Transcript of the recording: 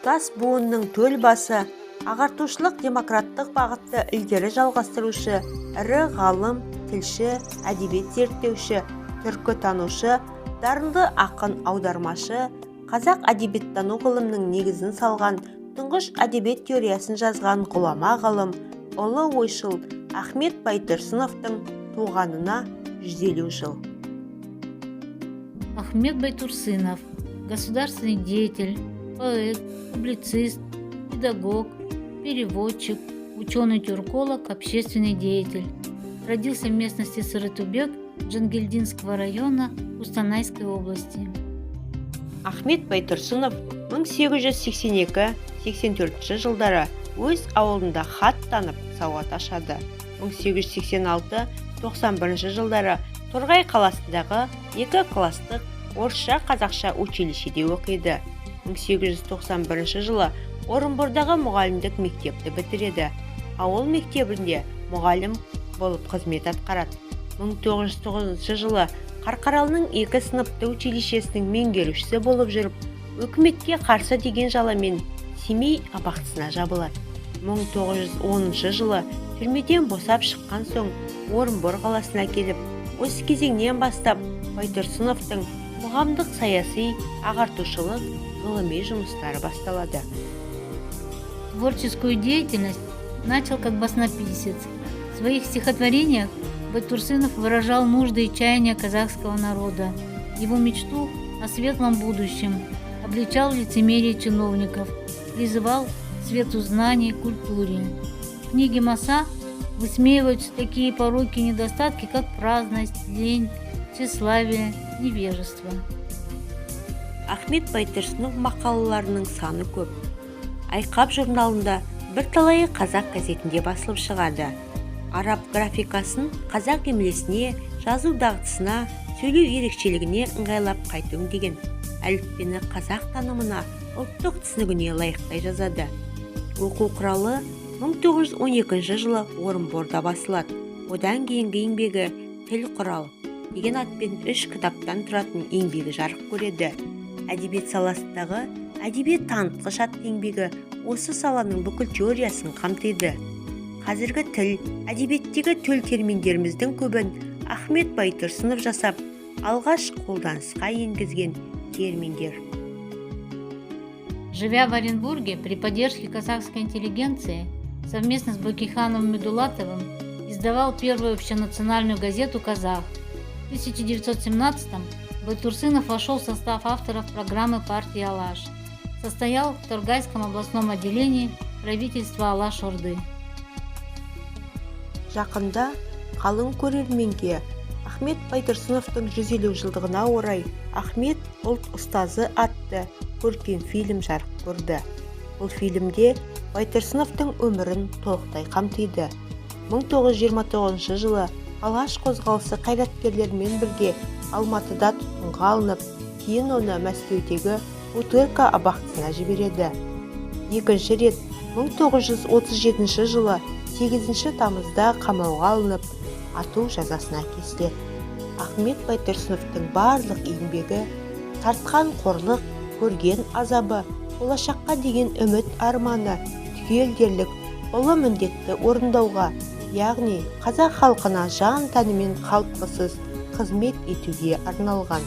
тұтас буынның төл басы, ағартушылық демократтық бағытты ілгері жалғастырушы, ірі ғалым, тілші, әдебиет зерттеуші, түркітанушы, дарынды ақын аудармашы, қазақ әдебиеттану ғылымының негізін салған, тұңғыш әдебиет теориясын жазған ғұлама ғалым, ұлы ойшыл Ахмет Байтұрсыновтың туғанына 150 жыл. Ахмет Байтурсынов – государственный деятель, поэт, публицист, педагог, переводчик, ученый-тюрколог, общественный деятель. Родился в местности Сырытубек Джангелдинского района Кустанайской области. Ахмет Байтұрсынов 1882-84 жылдары өз ауылында хат танып сауат ашады. 1886-91 жылдары Торғай қаласындағы 2 класстық орысша-қазақша училищеде оқиды. 1891 жылы Орынбордағы мұғалімдік мектепті бітіреді. Ауыл мектебінде мұғалім болып қызмет атқарады. 1909 жылы Қарқаралының 2 сыныпты училищесінің меңгерушісі болып жүріп, өкіметке қарсы деген жаламен Семей абақтысына жабылады. 1910 жылы түрмеден босап шыққан соң Орынбор қаласына келіп, осы кезеңнен бастап Байтұрсыновтың қоғамдық саяси, ағартушылық, ғылыми жұмыстары басталады. Творческую деятельность начал как баснописец. В своих стихотворениях Байтурсынов выражал нужды и чаяния казахского народа, его мечту о светлом будущем, обличал лицемерие чиновников, призывал к свету знаний, культуре. В книге Маса высмеиваются такие пороки и недостатки, как праздность, лень, тщеславие, невежество. Ахмет Байтұрсынов мақалаларының саны көп. Айқап журналында бірталайы қазақ газетінде басылып шығады. Араб графикасын қазақ емлесіне, жазу дағдысына, сөйлеу ерекшелігіне ыңғайлап қайту деген әліппені қазақ танымына, ұлттық түсінігіне лайықтай жазады. Оқу құралы 1912 жылы Орынборда басылады. Одан кейінгі еңбегі «Тіл құрал» деген атпен 3 кітаптан тұратын еңбегі жарық көреді. Әдебиет саласындағы әдебиет танытқыш атты еңбегі осы саланың бүкіл теориясын қамтиды. Қазіргі тіл, әдебиеттегі төл терминдеріміздің көбін Ахмет Байтұрсынов жасап, алғаш қолданысқа енгізген терминдер. Живя в Оренбурге при поддержке казахской интеллигенции, совместно с Бакиханом Медулатовым издавал первую общенациональную газету «Казах». В 1917-м Байтурсынов вошел в состав авторов программы партии «Алаш». Состоял в Торгайском областном отделении правительства Алаш-Орды. Жақында қалың көрерменге Ахмет Байтұрсыновтың 150 жылдығына орай «Ахмет ұлт ұстазы» атты көркем фильм жарық көрді. Бұл фильмде Байтұрсыновтың өмірін толықтай қамтиды. 1929 жылы Алаш қозғалысы қайраткерлерімен бірге Алматыда тұтқынға алынып, кейін оны Мәскеудегі Бутырка абақтысына жібереді. Екінші рет 1937 жылы 8 тамызда қамауға алынып, ату жазасына кесіледі. Ахмет Байтұрсыновтың барлық еңбегі, тартқан қорлық, көрген азабы, болашаққа деген үміт арманы, түгел дерлік ұлы міндетті орындауға, яғни қазақ халқына жан тәнімен қалтқысыз қызмет етуге арналған.